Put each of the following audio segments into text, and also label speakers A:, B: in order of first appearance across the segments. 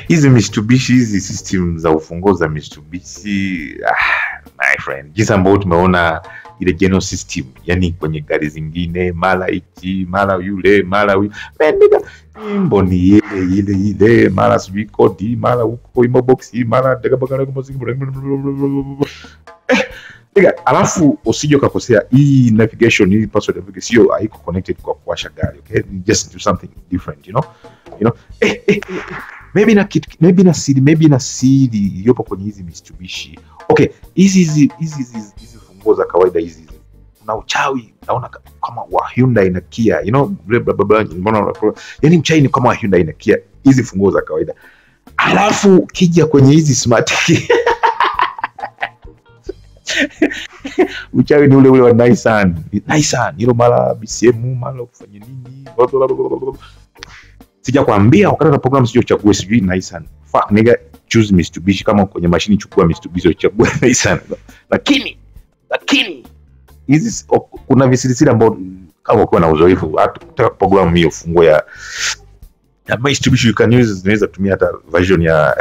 A: Hizi Mitsubishi, hizi system za ufunguo za Mitsubishi, my friend, jinsi ambao tumeona ile general system, yani kwenye gari zingine, mara hiki, mara yule, mara huyu, nigga, imbo ni ile, mara sijui kodi, mara huko imoboxi, mara nigga, alafu usije ukakosea hii navigation, hii password navigation sio haiko connected kwa kuwasha gari, okay? Just do something different, you know. Maybe na siri yopo kwenye hizi Mitsubishi. Okay, hizi funguo za kawaida hizi. Na uchawi naona kama wa Hyundai na Kia, you know, yani mchawi ni kama wa Hyundai na Kia, hizi funguo za kawaida. Alafu kija kwenye hizi smart key. Uchawi ni ule wa Nissan, hilo mara BCM, mara kufanya nini. Sija kuambia wakati na program sio chague sijui Nissan. Fuck nigga, choose Mitsubishi. Kama kwenye mashini chukua Mitsubishi, chague Nissan. Lakini hizi kuna visirisiri ambao kama ukiwa na uzoefu hata program hiyo funguo ya Mitsubishi you can use, zinaweza kutumia hata version ya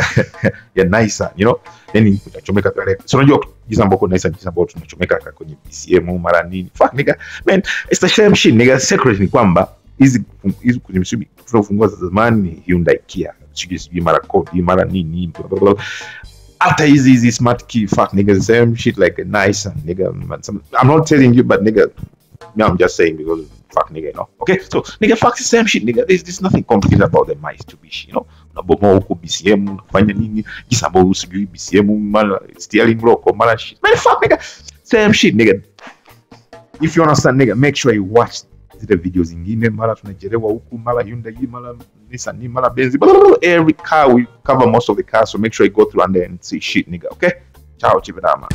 A: Nissan, you know, yani utachomeka kale. So unajua jinsi ambao Nissan, jinsi ambao tunachomeka kwenye BCM mara nini. Fuck nigga, man, it's the same shit nigga. Secret ni kwamba hizi kwenye Mitsubishi tunafungua za zamani Hyundai, Kia, sijui mara kodi, mara nini, hata hizi smart key. Fuck nigga, the same shit like a Nissan nigga. I'm not telling you, but nigga, I'm just saying because fuck nigga, you know. Okay, so nigga, fuck the same shit nigga. There's nothing complicated about the Mitsubishi, you know. Unabomoa huko BCM, unafanya nini, jinsi ambao usijui BCM, mara steering lock, mara shit. Man, fuck nigga, same shit nigga. If you understand nigga, make sure you watch the videos zingine, mara tunajelewa huku, mara Hyundai, mara Nissan, mara Benz. Every car we cover most of the cars, so make sure you go through and then see shit nigga, okay? Ciao Chibadama.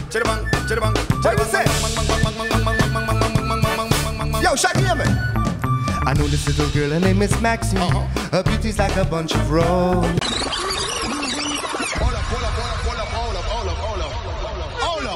B: Yo, Shaggy, man. I know this little girl, her name is Maxine. Her beauty's like a bunch of roses.